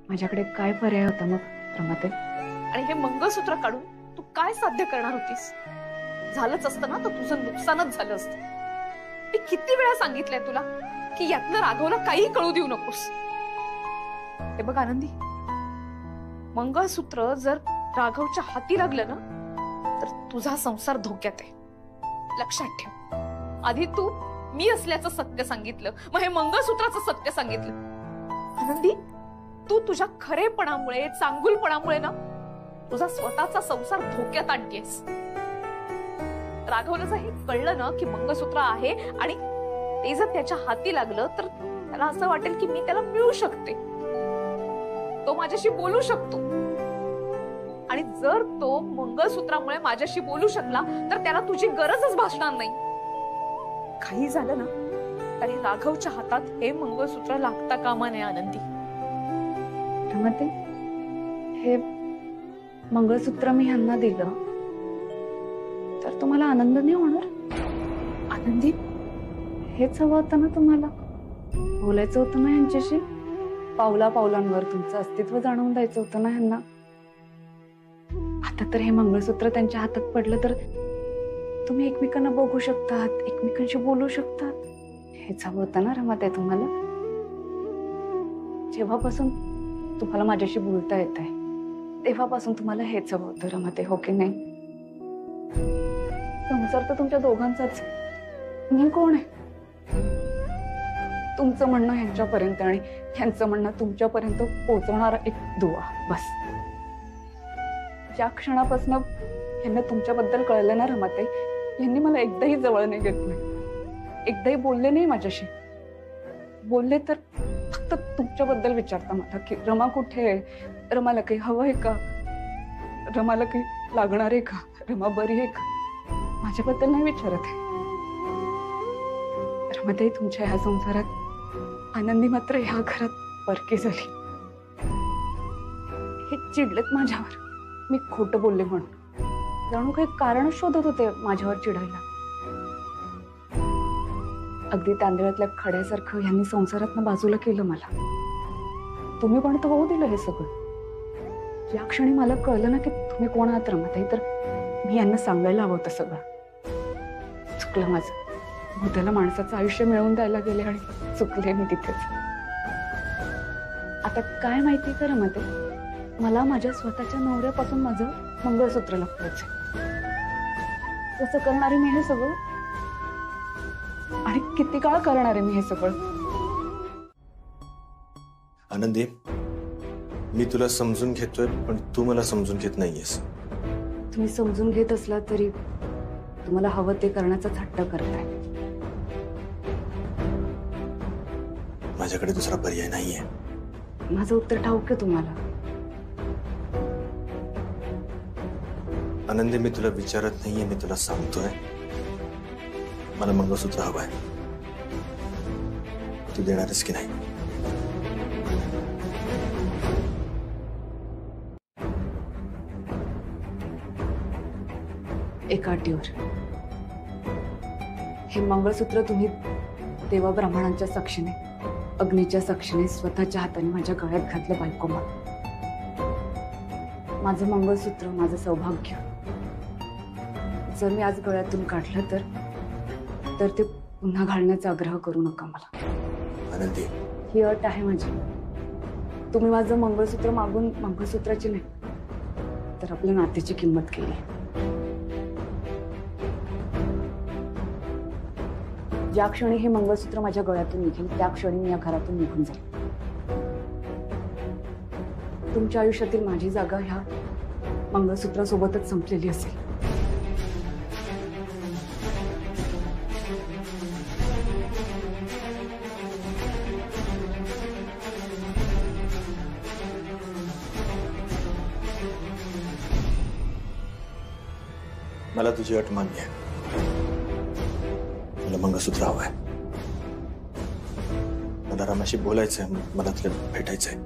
माझ्याकडे काय पर्याय होता मग रमाते? आणि हे मंगळसूत्र काढून तू काय साध्य करणार होतीस? झालंच असतं ना तर तुझं नुकसानच झालं असतं. मी किती वेळा सांगितलंय तुला की यातनं राघवला काही कळू देऊ नकोस. हे बघ आनंदी, मंगळसूत्र जर राघवच्या हाती लागलं ना तर तुझा संसार धोक्यात आहे. लक्षात ठेव. आधी तू मी असल्याचं सत्य सांगितलं, मग हे मंगळसूत्राचं सत्य सांगितलं. आनंदी, तू तुझ्या खरेपणामुळे चांगुलपणामुळे ना तुझा स्वतःचा संसार धोक्यात आणतेस. राघवला जर हे कळलं ना की मंगळसूत्र आहे आणि ते जर त्याच्या हाती लागलं तर त्याला असं वाटेल की मी त्याला मिळू शकते, तो माझ्याशी बोलू शकतो. आणि जर तो मंगळसूत्रामुळे माझ्याशी बोलू शकला तर त्याला तुझी गरजच भासणार नाही. काही झालं ना तरी राघवच्या हातात हे मंगळसूत्र लागता कामा नये. आनंदी, रमाते, हे मंगळसूत्र मी ह्यांना दिलं तर तुम्हाला आनंद नाही होणार? आनंदी, हेच हवं होतं ना तुम्हाला? बोलायचं होतं ना यांच्याशी? पावला पावलांवर तुमचं अस्तित्व जाणवून द्यायचं होतं ना ह्यांना? आता तर हे मंगळसूत्र त्यांच्या हातात पडलं तर तुम्ही एकमेकांना बघू शकतात, एकमेकांशी बोलू शकतात. हेच हवं होतं ना रमाते तुम्हाला? जेव्हापासून तुम्हाला माझ्याशी बोलता येत आहे तेव्हापासून तुम्हाला हेच हवं होतं रमाते, हो की नाही? संसार तर तुमच्या दोघांचाच. मी कोण आहे? तुमचं म्हणणं ह्यांच्यापर्यंत आणि ह्यांचं म्हणणं तुमच्यापर्यंत पोहोचवणारा एक दुवा, बस. ज्या क्षणापासून ह्यांना तुमच्याबद्दल कळलं ना रमाते, यांनी मला एकदाही जवळ नाही घेतलं, एकदाही बोलले नाही माझ्याशी. बोलले तर फक्त तुमच्याबद्दल विचारता मला की रमा कुठे आहे, रमाला काही हवं आहे का, रमाला काही लागणार आहे का, रमा बरी आहे का, माझ्याबद्दल नाही विचारत आहे. रमाताई, तुमच्या ह्या संसारात आनंदी मात्र ह्या घरात परकी झाली. हे चिडलेत माझ्यावर, मी खोटं बोलले म्हणून. जणू काही कारण शोधत होते माझ्यावर चिडायला. अगदी तांदळातल्या खड्यासारखं यांनी संसारातनं बाजूला केलं मला. तुम्ही पण तर होऊ दिलं हे सगळं. ज्या क्षणी मला कळलं ना की तुम्ही कोण आहात रमाताई, तर मी यांना सांगायला हवं होतं सगळं. चुकलं माझं. भूताला माणसाचं आयुष्य मिळवून द्यायला गेले आणि चुकले मी तिथेच. आता काय माहिती का रमाताई, मला माझ्या स्वतःच्या नवऱ्यापासून माझं मंगळसूत्र लपवायचं. कसं करणार आहे मी हे सगळं, आणि किती काळ करणार आहे मी हे सगळं? आनंदी, मी तुला समजून घेतोय पण तू मला समजून घेत नाहीयेस. तुम्ही समजून घेत असला तरी तुम्हाला हवं ते करण्याचाच हट्ट करताय. माझ्याकडे दुसरा पर्याय नाहीये. माझं उत्तर ठाऊक आहे तुम्हाला. आनंदी, मी तुला विचारत नाहीये, मी तुला सांगतोय मला मंगळसूत्र हवंय. तू देणारस की नाही? एका अटीवर. हे मंगळसूत्र तुम्ही देवा ब्राह्मणांच्या साक्षीने, अग्नीच्या साक्षीने स्वतःच्या हाताने माझ्या गळ्यात घातलं बायको. माझं मंगळसूत्र, माझं सौभाग्य जर मी आज गळ्यातून काढलं तर ते पुन्हा घालण्याचा आग्रह करू नका मला. आनंदी, ही अट आहे माझी. तुम्ही माझं मंगळसूत्र मागून मंगळसूत्राची नाही तर आपल्या नात्याची किंमत केली. ज्या क्षणी हे मंगळसूत्र माझ्या गळ्यातून निघेल त्या क्षणी मी या घरातून निघून जाईल. तुमच्या आयुष्यातील माझी जागा ह्या मंगळसूत्रासोबतच संपलेली असेल. मला तुझी अट मान्य आहे. मला मंगळसूत्र हवंय. मला रमाशी बोलायचंय, मला तुला भेटायचंय.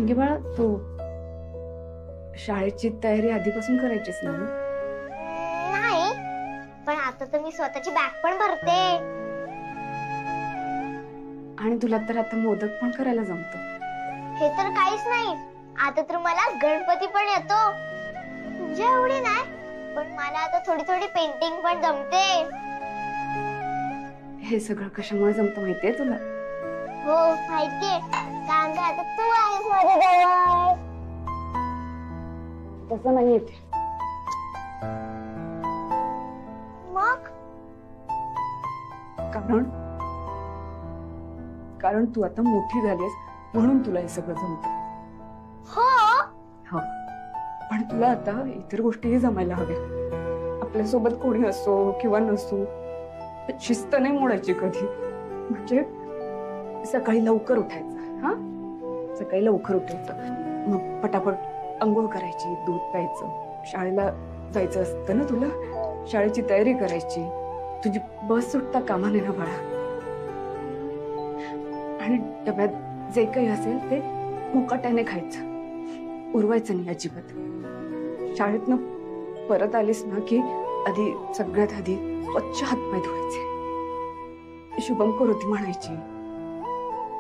चिंगी बाळा, तू शाळेची तयारी आधीपासून करायचीस ना? नाही, पण आता तर मी स्वतःची बॅग पण भरते. आणि तुला तर आता मोदक पण करायला जमतो. हे तर काहीच नाही, आता तर मला गणपती पण येतो. तुझ्या एवढी नाही, पण मला आता थोडी थोडी पेंटिंग पण जमते. हे सगळं कशामुळे जमतं माहितीये तुला? हो माहितीये, कारण की आता तू आहेस माझ्याजवळ. तसं नाही येते. मग कारण तू आता मोठी झालीस म्हणून तुला हे सगळं जमतं. हो, पण तुला आता इतर गोष्टीही जमायला हव्या. आपल्यासोबत कोणी असो किंवा नसो, शिस्त नाही मोडायची कधी. म्हणजे सकाळी लवकर उठायचं. हा, सकाळी लवकर उठायचं, मग पटापट अंघोळ करायची, दूध प्यायचं, शाळेला जायचं असतं ना तुला, शाळेची तयारी करायची. तुझी बस सुटता कामा नये ना बाळा. आणि डब्यात जे काही असेल ते मुकाट्याने खायचं, उरवायचं नाही अजिबात. शाळेतनं परत आलीस ना की आधी सगळ्यात आधी स्वच्छ हातपाय धुवायचे, शुभम करोती म्हणायची,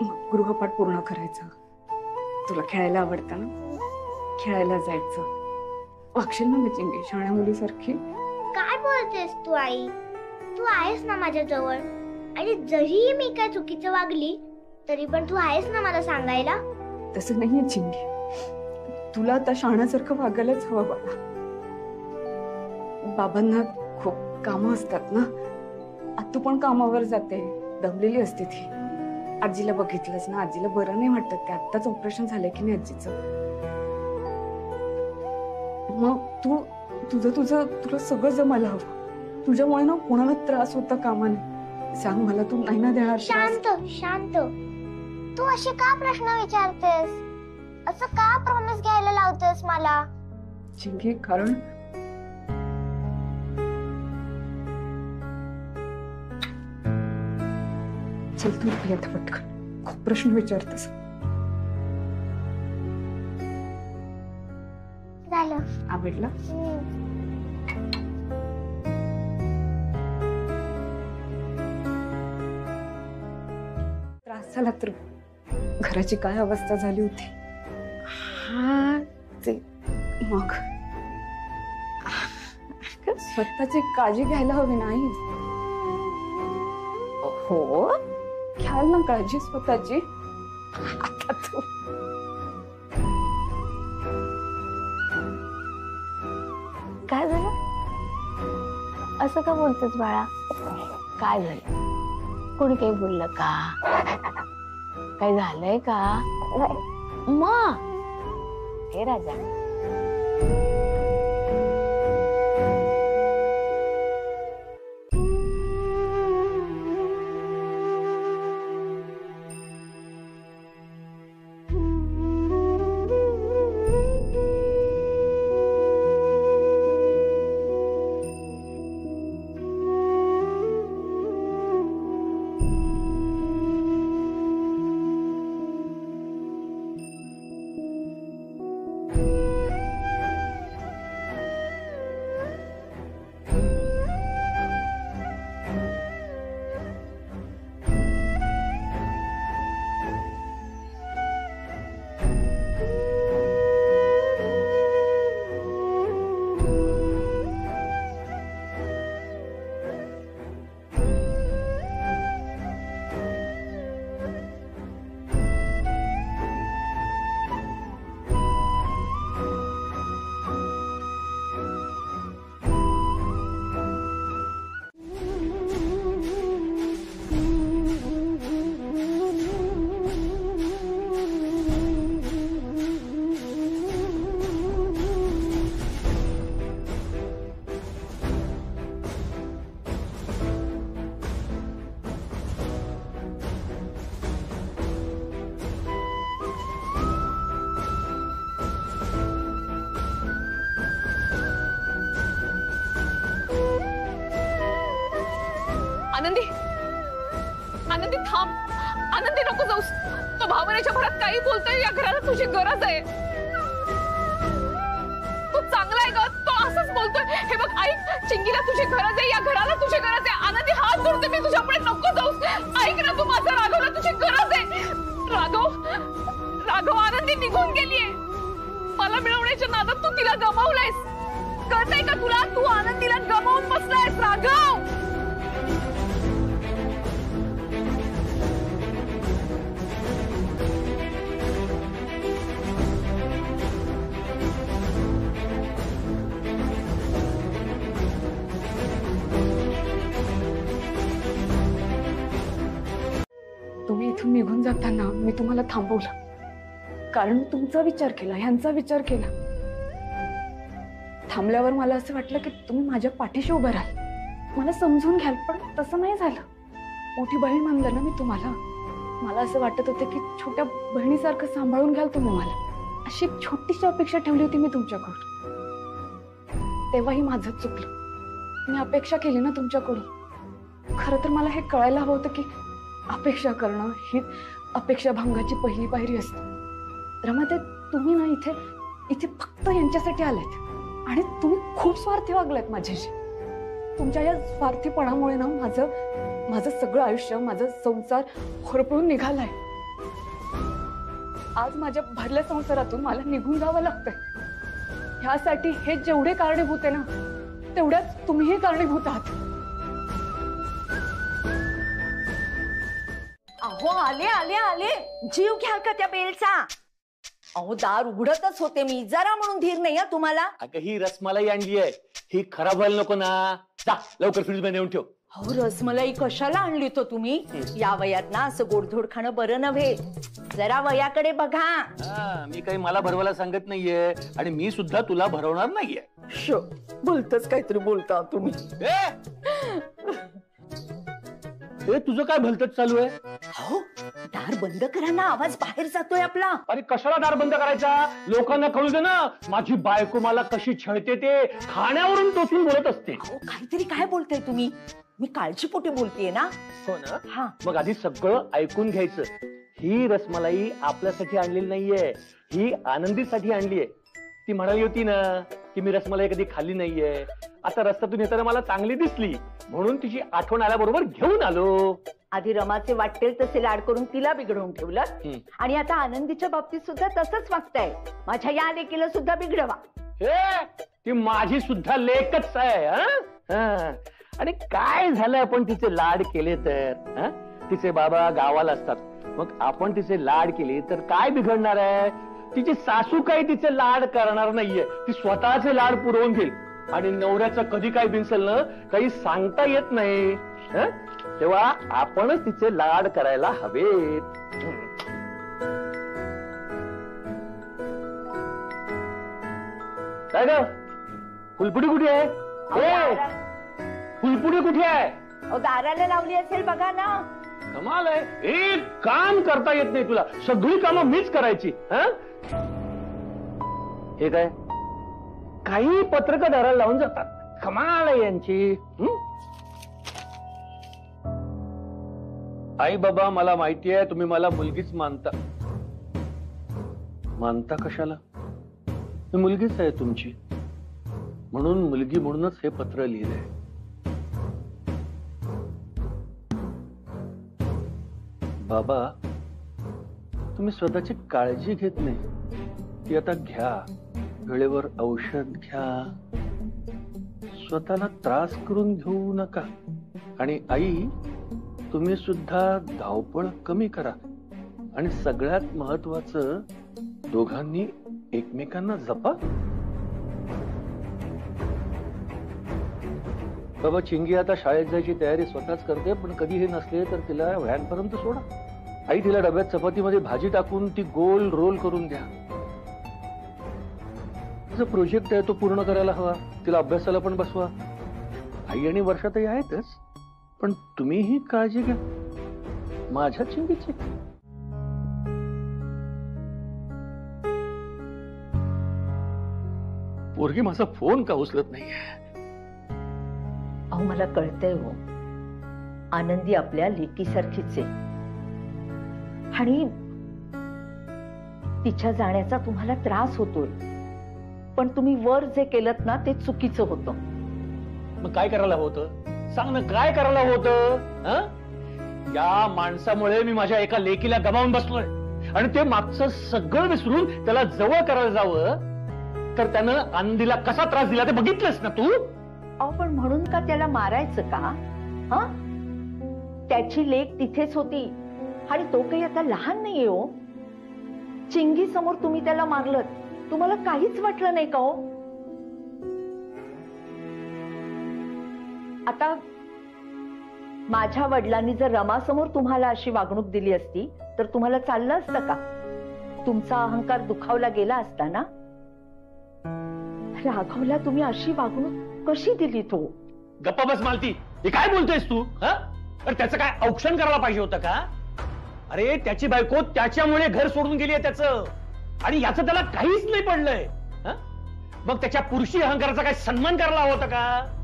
मग गृहपाठ पूर्ण करायचं. तुला खेळायला आवडतं ना, खेळायला जायचं. वागशील ना चिंगी शाळा मुलीसारखी? काय बोलतेस तू आई? तू आहेस ना माझ्या जवळ, आणि जरी मी काय चुकीचं वागली तरी पण तू आहेस ना मला सांगायला. तसं नाहीये चिंगी, तुला आता शहाण्यासारखं वागायलाच हवं बाळा. बाबांना खूप कामं असतात ना, आता तू पण कामावर जाते, दमलेली असते ती. आजीला बघितलंस ना, आजीला बरं नाही वाटत. ते आत्ताच ऑपरेशन झालंय की नाही आजीचं. मग तुला सगळं जमायला हवं. तुझ्यामुळे ना कोणाला त्रास होता कामा नये. सांग मला, तू नाही ना देणार? शांत, तू असे का प्रश्न विचारतेस? असं का प्रॉमिस घ्यायला लावतेस मला? चिंगी, कारण चल तू आता पटकन, खूप प्रश्न विचारतेस. झालं. आवडला? त्रास झाला तर घराची काय अवस्था झाली होती. हा, ते मग स्वतःची काळजी घ्यायला हवी नाही? हो, घ्याल ना काळजी स्वतःची. आता तू काय झालं? असं का बोलतेस बाळा? काय झालं? कोणी काही बोललं का? काही झालंय का? मग हे राजा, आनंदी, आनंदी थांब. आनंदी नको जाऊस, तो भावनेच्या भरात काही बोलतोय, या घराला तुझी गरज आहे. तू चांगला आहे का? तो असंच बोलतोय. हे बघ ऐक, चिंगीला तुझी गरज आहे, या घराला तुझी गरज आहे. आनंदी हात जोडते मी तुझ्यापुढे, नको जाऊस. ऐक ना तू माझा, राघवला तुझी गरज आहे. राघव आनंदी निघून गेलीये. मला मिळवण्याच्या नादात तू तिला गमावलंयस. कळतंय का तुला? तू आनंदीला गमावून बसलायस राघव. तुम्ही इथून निघून जाताना मी तुम्हाला थांबवलं, कारण मी तुमचा विचार केला, ह्यांचा विचार केला. थांबल्यावर मला असं वाटलं की तुम्ही माझ्या पाठीशी उभं राहाल, मला समजून घ्याल, पण तसं नाही झालं. मोठी बहीण मानलं ना मी तुम्हाला. मला असं वाटत होतं की छोट्या बहिणीसारखं सांभाळून घ्याल तुम्ही मला. अशी छोटीशी अपेक्षा ठेवली होती मी तुमच्याकडून. तेव्हाही माझं चुकलं. मी अपेक्षा केली ना तुमच्याकडून. खरं तर मला हे कळायला हवं होतं की अपेक्षा करणं ही अपेक्षा भंगाची पहिली पायरी असते. रमाते, तुम्ही ना इथे फक्त यांच्यासाठी आलेत आणि तुम्ही खूप स्वार्थी वागलात माझ्याशी. तुमच्या या स्वार्थीपणामुळे ना माझं सगळं आयुष्य, माझा संसार होरपळून निघालाय. आज माझ्या भरल्या संसारातून मला निघून जावं लागतंय. ह्यासाठी हे जेवढे कारणीभूत आहे ना, तेवढ्याच तुम्हीही कारणीभूत आहात. अहो आले आले आले, जीव घ्या का त्या बेलचा. अहो दार उघडतच होते मी, जरा म्हणून धीर नाही हा तुम्हाला. अगं ही रसमलाई आणली आहे, ही खराब व्हायला नको ना. जा लवकर फ्रीज मध्ये नेऊन ठेव. अहो रसमलाई कशाला आणली तो तुम्ही? या वयात ना असं गोडधोड खाणं बरं नव्हे. जरा वयाकडे बघा. मी काही मला भरवायला सांगत नाहीये आणि मी सुद्धा तुला भरवणार नाहीये. बोलतच काहीतरी बोलता तुम्ही. ए तुझं काय भलतच चालू आहे? हो दार बंद करा ना, आवाज बाहेर जातोय आपला. अरे कशाला दार बंद करायचा? लोकांना कळू दे ना माझी बायको मला कशी छळते ते. खाण्यावरून टोचून बोलत असते. अहो काहीतरी काय बोलताय तुम्ही? मी काळजीपोटी बोलतेय ना. हो ना? हा मग आधी सगळं ऐकून घ्यायचं. ही रसमलाई आपल्यासाठी आणलेली नाहीये, ही आनंदीसाठी आणलीये. ती म्हणाली होती ना की मी रसमलाई कधी खाल्ली नाहीये. आता रस्त्यातून येताना मला चांगली दिसली म्हणून तिची आठवण आल्याबरोबर घेऊन आलो. आधी रमाचे वाटेल तसे लाड करून तिला बिघडवून ठेवलं आणि आता आनंदीच्या बाबतीत सुद्धा तसंच वागताय. माझ्या या लेकीला सुद्धा बिघडवा. हे ती माझी सुद्धा लेकच आहे. आणि काय झालं आपण तिचे लाड केले तर? तिचे बाबा गावाला असतात, मग आपण तिचे लाड केले तर काय बिघडणार आहे? तिची सासू काही तिचे लाड करणार नाहीये, ती स्वतःचे लाड पुरवून घेईल. आणि नवऱ्याचं कधी काय बिनसल ना काही सांगता येत नाही. तेव्हा आपणच तिचे लाड करायला हवेत. काय ग फुलपुडी कुठे आहे? फुलपुडी कुठे आहे? दाराला लावली असेल बघा ना. कमाल आहे, एक काम करता येत नाही तुला. सगळी कामं मीच करायची. हे काय काही पत्रकं दाराला लावून जातात. कमाल आहे यांची. आई बाबा मला माहिती आहे तुम्ही मला मुलगीच मानता. मानता कशाला? मी मुलगीच आहे तुमची, म्हणून मुलगी म्हणूनच हे पत्र लिहिलंय. बाबा तुम्ही स्वतःची काळजी घेत नाही, ती आता घ्या. वेळेवर औषध घ्या, स्वतःला त्रास करून घेऊ नका. आणि आई तुम्ही सुद्धा धावपळ कमी करा. आणि सगळ्यात महत्वाचं दोघांनी एकमेकांना जपा. बाबा चिंगी आता शाळेत जायची तयारी स्वतःच करते, पण कधी हे नसले तर तिला व्हॅन पर्यंत सोडा. आई तिला डब्यात चपातीमध्ये भाजी टाकून ती गोल रोल करून द्या. तिचा प्रोजेक्ट आहे तो पूर्ण करायला हवा. तिला अभ्यासाला पण बसवा. आई आणि वर्षातही आहेतच, पण तुम्हीही काळजी घ्या माझ्या चिंगीची. पोरगी माझा फोन का उचलत नाहीये? अहो मला कळतंय हो, आनंदी आपल्या लेकीसारखीच आहे. आणि तिच्या जाण्याचा तुम्हाला त्रास होतोय, पण तुम्ही वर जे केलं ना ते चुकीचं होतं. मग काय करायला होतं? सांग ना, काय करायला होतं? या माणसामुळे मी माझ्या एका लेकीला गमावून बसलोय, आणि ते मागचं सगळं विसरून त्याला जवळ करायला जावं तर त्यानं आनंदीला कसा त्रास दिला ते बघितलंस ना तू. अहो, पण म्हणून का त्याला मारायचं का? हा, त्याची लेक तिथेच होती आणि तो काही आता लहान नाहीये हो. चिंगी समोर तुम्ही त्याला मारलं, तुम्हाला काहीच वाटलं नाही का हो? आता माझ्या वडिलांनी जर रमासमोर तुम्हाला अशी वागणूक दिली असती तर तुम्हाला चाललं असतं का? तुमचा अहंकार दुखावला गेला असता ना. राघवला तुम्ही अशी वागणूक कशी दिली? तो गप्पा बस मालती, हे काय बोलतोयस तू? अरे त्याचं काय औक्षण करायला पाहिजे होतं का? अरे त्याची बायको त्याच्यामुळे घर सोडून गेली आहे त्याचं, आणि याचं त्याला काहीच नाही पडलंय. मग त्याच्या पुरुषी अहंकाराचा काय सन्मान करायला हवा होता का?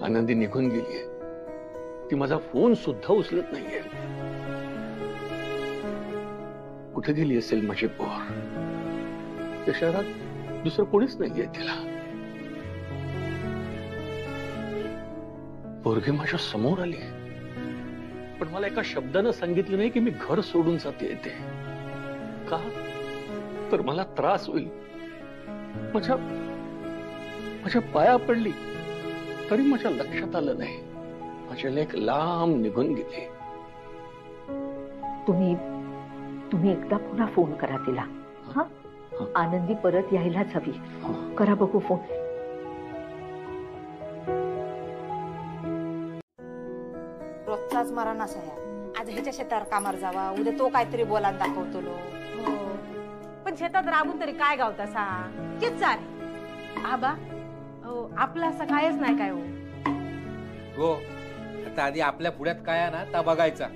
आनंदी निघून गेलीये, ती माझा फोन सुद्धा उचलत नाहीये. कुठे गेली असेल माझी पोर? त्या शहरात दुसरं कोणीच नाहीये तिला. पोरगी माझ्या समोर आली, पण मला एका शब्दानं सांगितलं नाही की मी घर सोडून जाते. ते का? तर मला त्रास होईल. माझ्या पाया पडली तरी माझ्या लक्षात आलं नाही. माझ्या लेक लांब निघून गेली. तुम्ही एकदा पुन्हा फोन करा तिला. हा, आनंदी परत यायलाच हवी. करा बघू फोन. रोजचाच मरण असा या. आज ह्याच्या शेतावर कामावर जावा, उद्या तो काहीतरी बोलायला दाखवतो लो. पण शेतात राबून तरी काय गावता सांग? तेच चाल आबा. आपलं असं कायच नाही काय हो. आता आधी आपल्या पुढ्यात काय आहे ना ता बघायचा.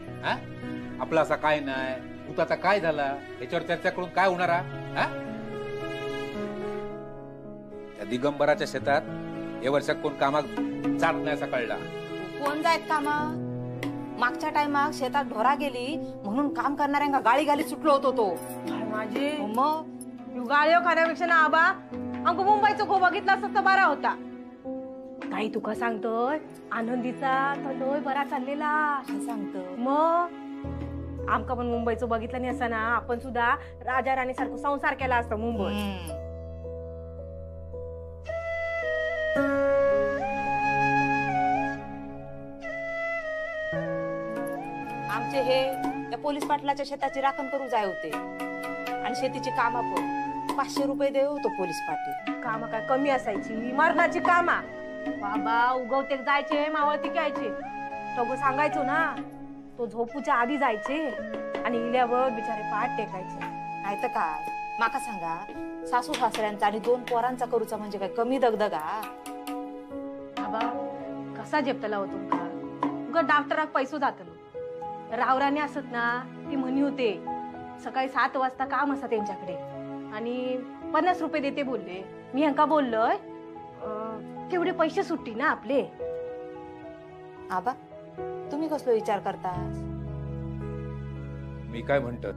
आपला असा काय नाही, भूताचा काय झाला याच्यावर चर्चा करून काय होणार? त्या दिगंबराच्या शेतात या वर्षात कोण कामात जात नाही असं कळला. कोण जायत कामा? मागच्या टायमाक शेतात ढोरा गेली म्हणून काम करणाऱ्यांना गाळी गाली सुटलो होतो तो. माझे मग गाळ्यो खाण्यापेक्षा ना आबा आमको मुंबईचा गो बघितला असता तर बरा होता. काही तुका सांगतोय, आनंदीचा तर लय बरा चाललेला सांगतो. मग आमका पण मुंबईचं बघितलं नाही असं ना, आपण सुद्धा राजा राणी सारखं संसार केला असता मुंबईत. आमचे हे त्या पोलीस पाटलाच्या शेताची राखण करू जाय होते, आणि शेतीची कामा पण 500 रुपये देऊ तो पोलीस पाटील. कामा काय कमी असायची? मरणाची कामा बाबा. उगवते जायचे, मावळती घ्यायचे, तो सांगायचो ना. तो झोपूच्या आधी जायचे आणि इल्यावर बिचारे पाठ टेकायचे. नाही तर काय. माका सांगा, सासू सासऱ्यांचा आणि 2 पोरांचा करूचा म्हणजे काय कमी दगदगा? बाबा कसा झेपतला हो तुमका? उगा डॉक्टराक पैसो जातलो. रावराने असत ना, ती म्हणी होते सकाळी 7 वाजता काम असत त्यांच्याकडे आणि 50 रुपये देते बोलले. मी ह्यांका बोललोय तेवढे पैसे सुट्टी ना आपले. आबा तुम्ही कसलो विचार करता? मी काय म्हणतो,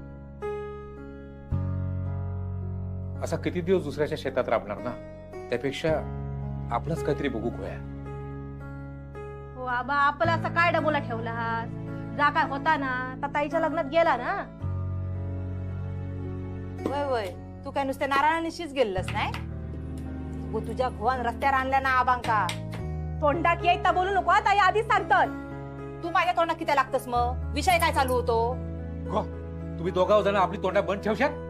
असा किती दिवस दुसऱ्याच्या शेतात राबणार ना, त्यापेक्षा आपलंच काहीतरी बघू गोया. हो आबा, आपला असा काय डबोला ठेवला? जा काय होता ना तर ताईच्या लग्नात गेला ना. वय वय, तू काय नुसते नारायणाशीच गेलस नाही? गो तुझ्या घोवान रस्त्यावर आणल्या ना आबांका. तोंडात येता बोलू नको ताई, आधीच सांगतोय. तू माझ्या तोंडात किती लागतस? मग विषय काय चालू होतो? तुम्ही दोघा जण आपली तोंडा बंद ठेवशात.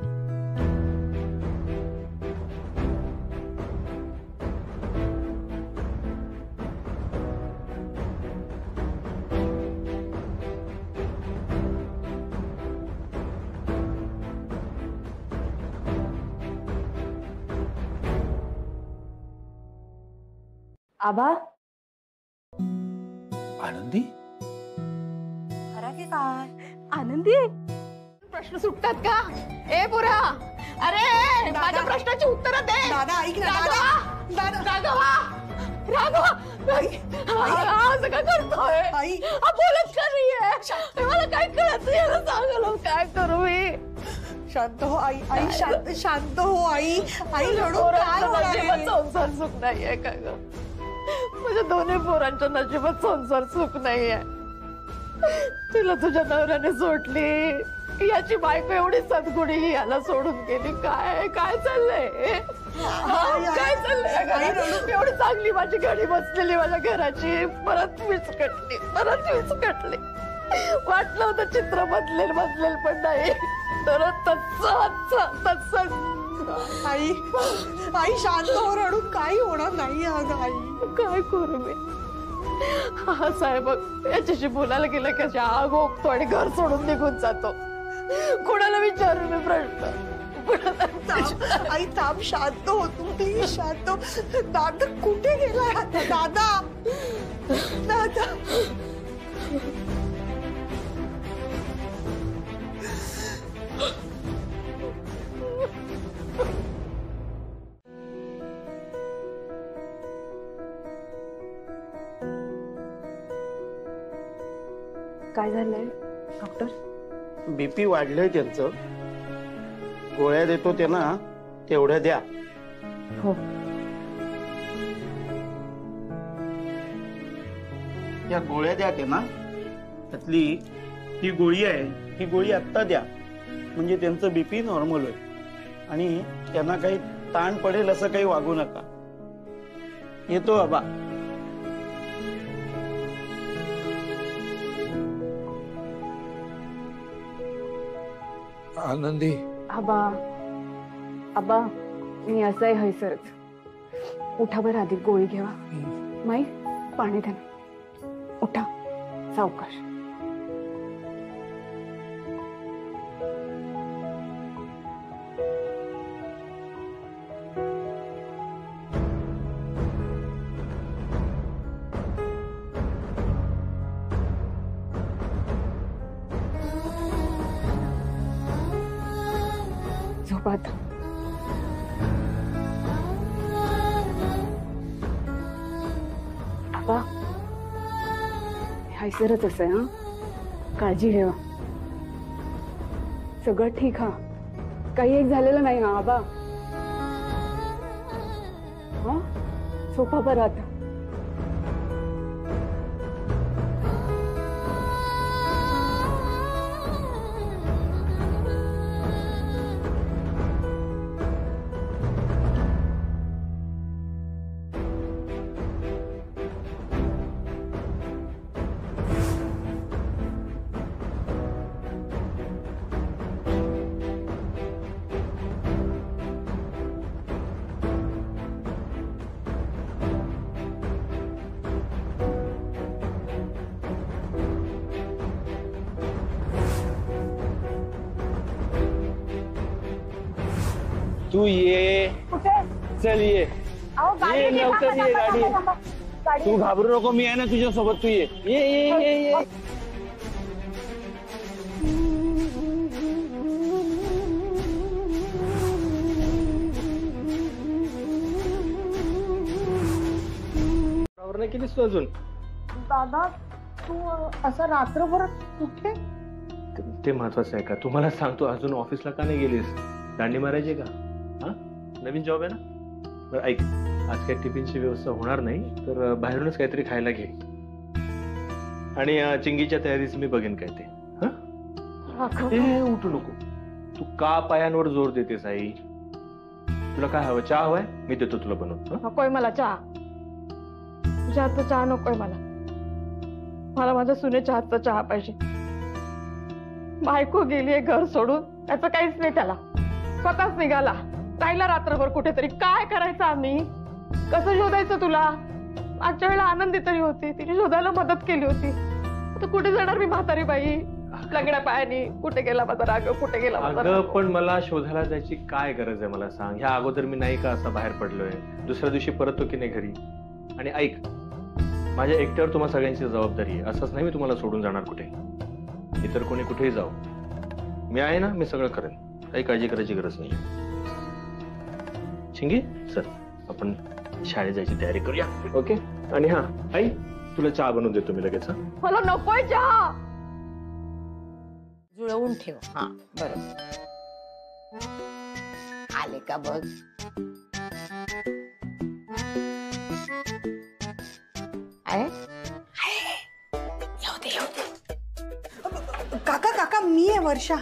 आबा आनंदी खरा की काय? आनंदी प्रश्न सुटतात का? ए पोरा, अरे माझ्या प्रश्नाची उत्तर दे. दादा ऐक ना. राघवा असं काय करतोय? आई हा बोलत का नाहीये? मला काय कळत नाही. याला सांगलो काय करू मी? शांत हो आई. आई शांत हो आई. आई रडून काय होणार आहे? संसार सुख नाहीये का ग? माझ्या दोन्ही पोरांच्या नशिबात संसार सुख नाहीये. तुला तुझ्या नवऱ्याने सोडली, याची बायको एवढी सद्गुणी याला सोडून गेली. काय काय चाललंय? काय चाललंय? एवढी चांगली माझी घडी बसलेली माझ्या घराची परत विस्कटली. वाटलं होतं चित्र बदलेल पण नाही. तर तसंच. आई आई शांत हो. रडून काही होणार नाही. अगं आई काय करू मी? हा साहेब याच्याशी बोलायला गेलं की अशी आग ओकतो आणि घर सोडून निघून जातो. कोणाला विचारू मी प्रश्न? आई थांब. शांत हो तू. प्लीज शांत हो. दादा कुठे गेलाय आता? दादा काय झालंय डॉक्टर? बीपी वाढलंय त्यांचं. गोळ्या देतो त्यांना तेवढ्या द्या. हो. त्या गोळ्या द्या त्यांना. त्यातली ही गोळी आहे, ही गोळी आत्ता द्या म्हणजे त्यांचं बीपी नॉर्मल होईल आणि त्यांना काही ताण पडेल असं काही वागू नका. येतो बाबा. आनंदी आबा मी असं आहे हैसरच. उठा बरं आधी गोळी घेवा. माई पाणी द्या. उठा सावकाश. झोपात. आबा हैसरच असं आहे. हा काळजी घ्या. सगळं ठीक. हा काही एक झालेलं नाही. हा आबा. हा झोपा बरं आता. तू ये. चल ये. ये लवकर ये. गाडी. तू घाबरू नको. मी आहे ना तुझ्या सोबत. तू ये. ये. नाही केलीस तू अजून? दादा तू असं रात्रभर कुठे? ते महत्वाचं आहे का? तुम्हाला सांगतो अजून ऑफिसला का नाही गेलीस? दांडी मारायची का? हा नवीन जॉब आहे ना? बरं ऐक, आज काही टिफिनची व्यवस्था होणार नाही तर बाहेरूनच काहीतरी खायला घे. आणि चिंगीच्या तयारीच मी बघेन काय ते. उठू नको. तू का पायांवर जोर देतेस आई? तुला काय हवं? चहा हवाय? मी देतो तुला बनवून. नकोय मला चहा. तुझ्या हातचा चहा नकोय मला. मला माझ्या सुनेच्या हातचा चहा पाहिजे. बायको गेलीये घर सोडून, त्याचं काहीच नाही त्याला. स्वतःच निघाला राहिला रात्रभर कुठेतरी. काय करायचं आम्ही? कसं शोधायचं तुला? मागच्या वेळेला आनंदी तरी होती, तिने शोधायला मदत केली होती. आता कुठे जाणार मी म्हातारी बाई लंगड्या पायानी? कुठे गेला माझा राग? कुठे गेला माझा राग? पण मला शोधायला जायची काय गरज आहे मला सांग? ह्या अगोदर मी नाही का असा बाहेर पडलोय? दुसऱ्या दिवशी परततो की नाही घरी? आणि ऐक, माझ्या एकट्यावर तुम्हाला सगळ्यांची जबाबदारी आहे. असंच नाही मी तुम्हाला सोडून जाणार कुठे. इतर कोणी कुठेही जाऊ, मी आहे ना, मी सगळं करेन. काही काळजी करायची गरज नाही. चिंगी चल आपण शाळेत जायची तयारी करूया. ओके. आणि हा आई तुला चहा बनवून देतो मी लगेच. मला नकोय चहा. जुळवून ठेव. हा बरोबर. आले का बघ. काका काका मी आहे वर्षा.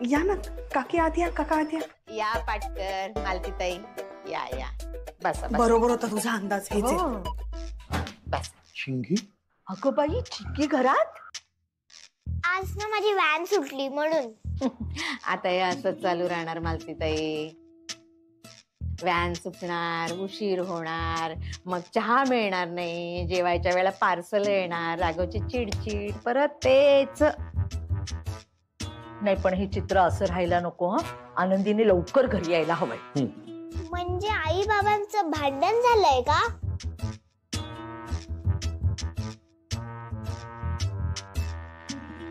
या ना काकी आत या. काका आत या. या पाटकर मालतीताई या या. बसा बरोबर होता तुझा अंदाज. बस. चिंगी अगं बाई चिंगी घरात. आज ना माझी व्हॅन सुटली म्हणून. आता हे असंच चालू राहणार मालतीताई. व्हॅन सुटणार, उशीर होणार, मग चहा मिळणार नाही, जेवायच्या वेळेला पार्सल येणार, राघवची चिडचिड, परत तेच. नाही पण हे चित्र असं राहायला नको. हा आनंदीने लवकर घरी यायला हवंय. म्हणजे आई बाबांचं भांडण झालंय का?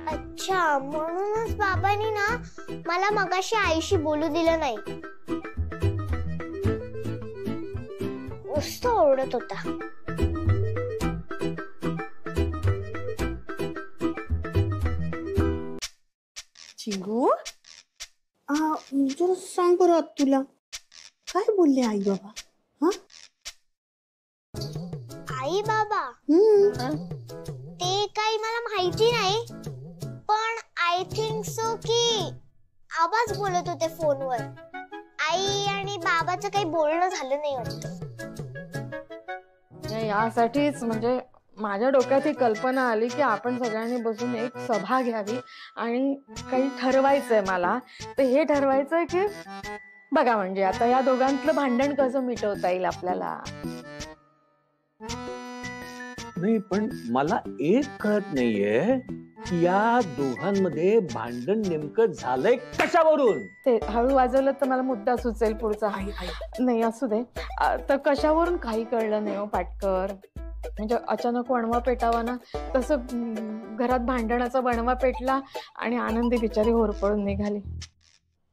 अच्छा म्हणूनच बाबांनी ना मला मगाशी आईशी बोलू दिलं नाही. नुसतं ओरडत होता. चिंगू जरा सांग बरं तुला काय बोलले आई बाबा? आई बाबा ते काही मला माहिती नाही, पण आय थिंक सो की आवाज बोलत होते फोनवर. आई आणि बाबाचं काही बोलणं झालं नाही वाटतं. यासाठीच म्हणजे माझ्या डोक्यात ही कल्पना आली की आपण सगळ्यांनी बसून एक सभा घ्यावी आणि काही ठरवायचंय मला. तर हे ठरवायचंय की बघा म्हणजे आता या दोघांतलं भांडण कसं मिटवता येईल आपल्याला. नाही पण मला एक कळत नाहीये की या दोघांमध्ये भांडण नेमकं झालंय कशावरून. ते हळू वाजवलं तर मला मुद्दा सुचेल पुढचा. नाही असू दे. तर कशावरून काही कळलं नाही हो पाटकर. म्हणजे अचानक वणवा पेटावा ना तसं घरात भांडणाचा वणवा पेटला आणि आनंदी बिचारी होरपळून निघाली.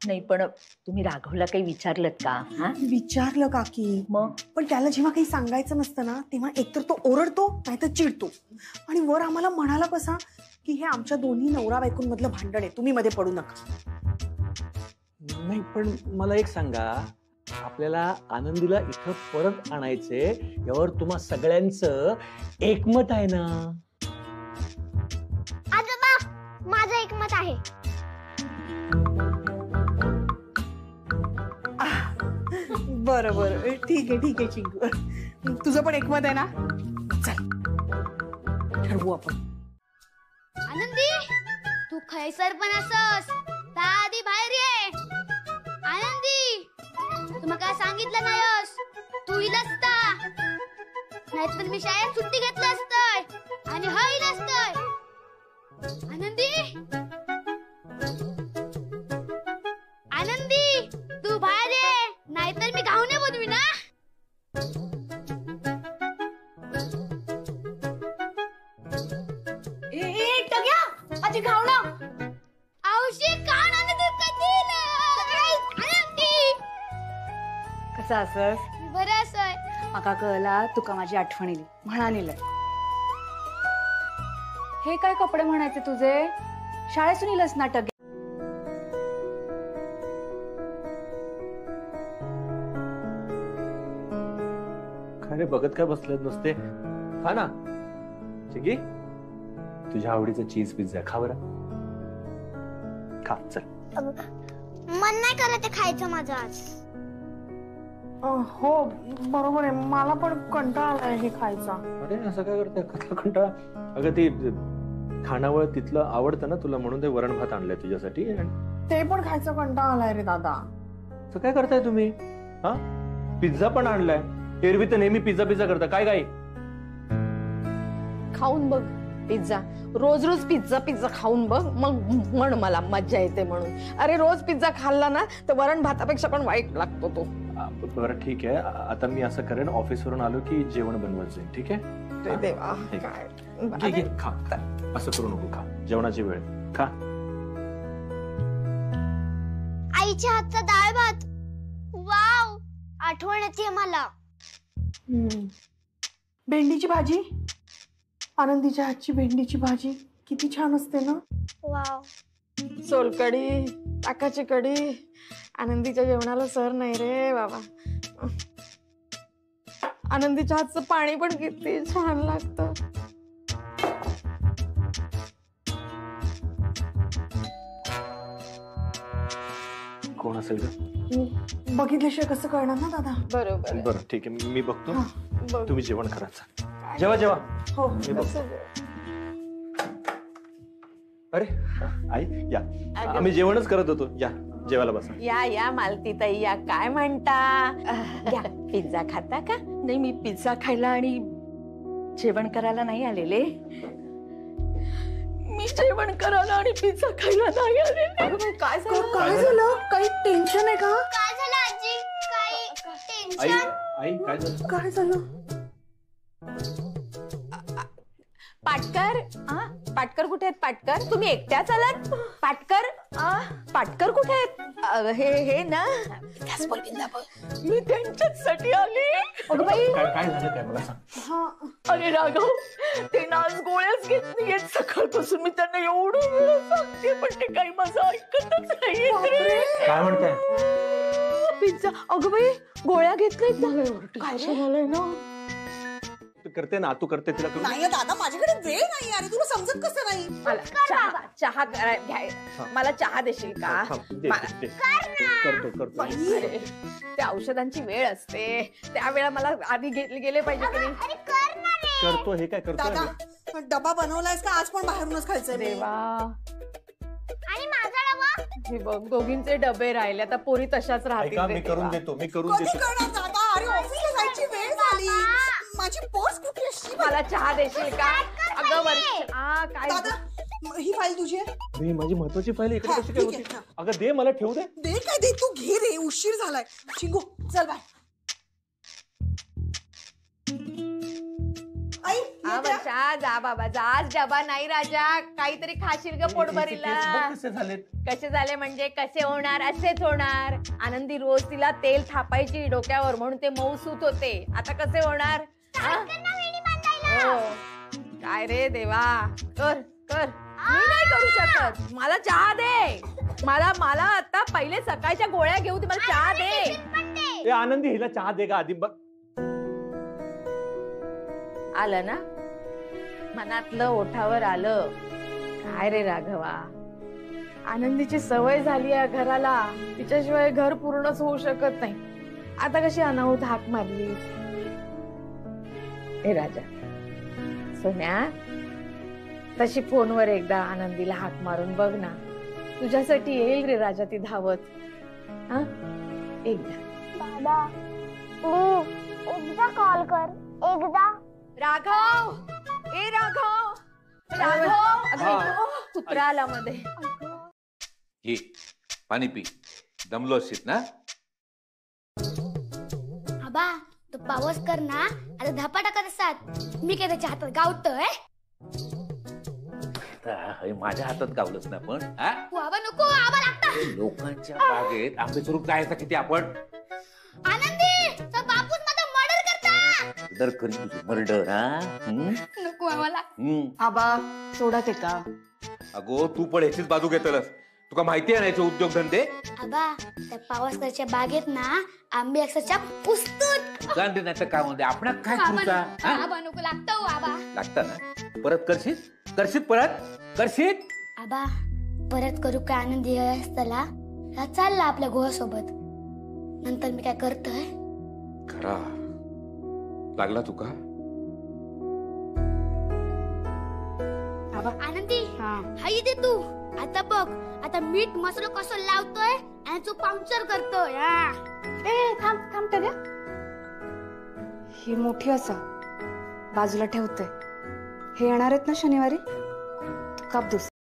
नाही पण तुम्ही राघवला काही विचारलं का? विचारलं काकी. मग पण त्याला जेव्हा काही सांगायचं नसतं ना तेव्हा एकतर तो ओरडतो नाहीतर चिडतो. आणि वर आम्हाला म्हणाला कसा की हे आमच्या दोन्ही नवरा बायकोंमधलं भांडण आहे, तुम्ही मध्ये पडू नका. नाही पण मला एक सांगा, आपल्याला आनंदीला इथं परत आणायचे यावर तुम्हा सगळ्यांचं एकमत आहे ना? आजोबा माझं एकमत आहे. बरं बरं ठीक आहे चिंकू. तुझं पण एकमत आहे ना? चल ठरवू आपण. आनंदी तू खैसर पण असस आधी बाहेर ये. आनंदी तू मका सांगितलं नाहीस तू इल असता, नाहीतर मी शाळेत सुट्टी घेतलं असतंय आणि हा इल असतंय. आनंदी आनंदी तू बाहेर ये, नाहीतर मी घावणे बनवी ना. माझी घावणा औषधी कान आणि दूध कधील. कसं असस? बरं असय. माका कळला तुका माझी आठवण येईल म्हणानील. हे काय कपडे म्हणायचे तुझे? शाळेतून इलस नाटक. खरे बघत काय बसलेत नुसते. खा ना चिंगी, तुझ्या आवडीचा चीज पिझ्झा खा बरं. खा चल. मन नाही करत खायचं माझं आज. हो बरोबर आहे, मला पण कंटाळा आलाय हे खायचा. अरे असं काय करते? कसला कंटाळा? अगं ती खानावळ तिथलं आवडतं ना तुला म्हणून ते वरण भात आणलंय तुझ्यासाठी. ते पण खायचं कंटाळा आलाय रे दादा. तर काय करताय तुम्ही? हा पिझ्झा पण आणलाय. एरवी तर नेहमी पिझ्झा पिझ्झा करता काय काय? खाऊन बघ पिझ्झा. रोज रोज पिझ्झा पिझ्झा खाऊन बघ, मग म्हण मला मज्जा येते म्हणून. अरे रोज पिझ्झा खाल्ला ना तर वरण भातापेक्षा पण वाईट लागतो तो. बरं ठीक आहे, आता मी असं करेन, ऑफिसवरून आलो की जेवण बनवत जाईल. ठीक आहे? देवा घे, खा. असं करू नको, खा. जेवणाची वेळ खा. आईच्या हातचा डाळ भात वाव. आठवण येते मला. भेंडीची भाजी, आनंदीच्या हातची भेंडीची भाजी किती छान असते ना. वाव. सोलकढी, ताकाची कढी, आनंदीच्या जेवणाला सर नाही रे बाबा. आनंदीच्या हातचं पाणी पण किती छान लागतं. कोण असेल का? बघितल्याशिवाय कसं कळणार ना दादा. बरोबर. बरं ठीक आहे, मी बघतो. बघ. तुम्ही जेवण करायचं. जेवा जेवा. हो मी बघतो. अरे आई या, आम्ही जेवणच करत होतो. या जेवायला बसा. या मालतीताई या. काय म्हणता? या, पिझ्झा खाता का? नाही, मी पिझ्झा खायला आणि जेवण करायला नाही आलेले. मी जेवण करायला आणि पिझ्झा खायला नाही आलेले. काय झालं? काही टेन्शन आहे का? काय झालं आजी? काही आई टेन्शन? आई काय झालं? काय झालं? पाटकर, पाटकर कुठे आहेत? पाटकर, तुम्ही एकट्याच आलात? पाटकर, पाटकर कुठे आहेत? हे ना, मी त्यांच्याचसाठी आले. अगं बाई, काय झालं काय मला सांग. अरे राघव, ते ना आज गोळ्याच घेत नाहीयेत. सकाळपासून मी त्यांना एवढं वेळ सांगते, पण ते काही माझं ऐकतच नाहीये. काय म्हणताय? पिझ्झा, अगं बाई, गोळ्या घेत नाहीत. काय झालंय ना? तू करते ना, तू करते तिला करू. नाही दादा, माझ्याकडे वेळ नाही. अरे तुला समजत कसं नाही? मला चहा घ्याय, मला चहा देशील का? करतो. अरे, त्या औषधांची वेळ असते, त्यावेळेला मला आधी गेले पाहिजे की नाही? करतो. हे काय करतो? दादा, डबा बनवलायस का? आज पण बाहेरूनच खायचंय. देवा, आणि माझा डबा? हे बघ, दोघींचे डबे राहिले. आता पोरी तशाच राहतील. ऐका, रे मी करून देवा. देतो. मी करून कधी देतो. करणार दादा? अरे ऑफिसला जायची वेळ झाली. माझी पर्स कुठे असली? मला चहा देशील का? अगं वर्ष, काय दादा, ही फाईल तुझी आहे? ही माझी महत्वाची फाईल इकडे कशी काय ठीक होती? आहे. अगं दे, मला ठेवू दे. दे काय दे, तू घे रे. उशीर झालाय. चिंगू चल बाय. आई वर्षा, जा बाबा जा. आज डबा नाही राजा, काहीतरी खाशील ग पोटभरीला. बघ कसे झालेत. कसे झाले म्हणजे कसे होणार? असेच होणार. आनंदी रोज तिला तेल थापायची डोक्यावर म्हणून ते मऊसूत होते. आता कसे होणार? हो. काय रे देवा, कर. मी नाही करू शकत. मला चहा दे. मला आता पहिले सकाळच्या गोळ्या घेऊ दे. मला चहा दे. ए आनंदी, हिला चहा दे का आधी. बघ आलं ना, मनातलं ओठावर आलं. काय रे राघवा, आनंदीची सवय झाली या घराला. तिच्याशिवाय घर पूर्णच होऊ शकत नाही. आता कशी अनाहूत हाक मारली. हे राजा, सोन्या, तशी फोनवर एकदा आनंदीला हाक मारून बघ ना. तुझ्यासाठी येईल रे राजा ती धावत. हा, एकदा. दादा, प्लीज एकदा कॉल कर. एकदा. राघव, ए राघव, कुत्रा आला मध्ये. ये पाणी पी, दमलो असशील ना. आबा, तो पावस कर ना. आता धपा टाकत असतात. मी काय त्याच्या हातात गावतोय? माझ्या हातात गावलंच ना पण. आबा नको, आबा लागतं. लोकांच्या बागेत आंबे चोरून काय यायचा किती आपण. आनंदी, तो बापूस माझा मर्डर करता. मर्डर करी तुझी मर्डर. नको आम्हाला. आबा, सोडा ते का? अगो तू पण ह्याचीच बाजू घेतलस. तुका माहिती आहे ना उद्योगधंदे. आबा, त्या पावसकरच्या बागेत ना आंबे अक्षरशः पुस्तक. गांधी नाही तर काय म्हणते आपणात काय करूचा. आबा नको, लागतं आबा. लागतं ना. परत करशील करशील. आबा, परत करू काय? आनंदी असताना चालला आपल्या गोळ्यासोबत. नंतर मी काय करतोय? खरा लागला तुका. आनंदी, हाय दे तू. आता बघ, आता मीठ मसाला कसं लावतोय आणि तू पावडर करतोय. थांब त्या. ही मोठी असा बाजूला ठेवतोय. हे येणार आहेत ना शनिवारी. काप दुसरं.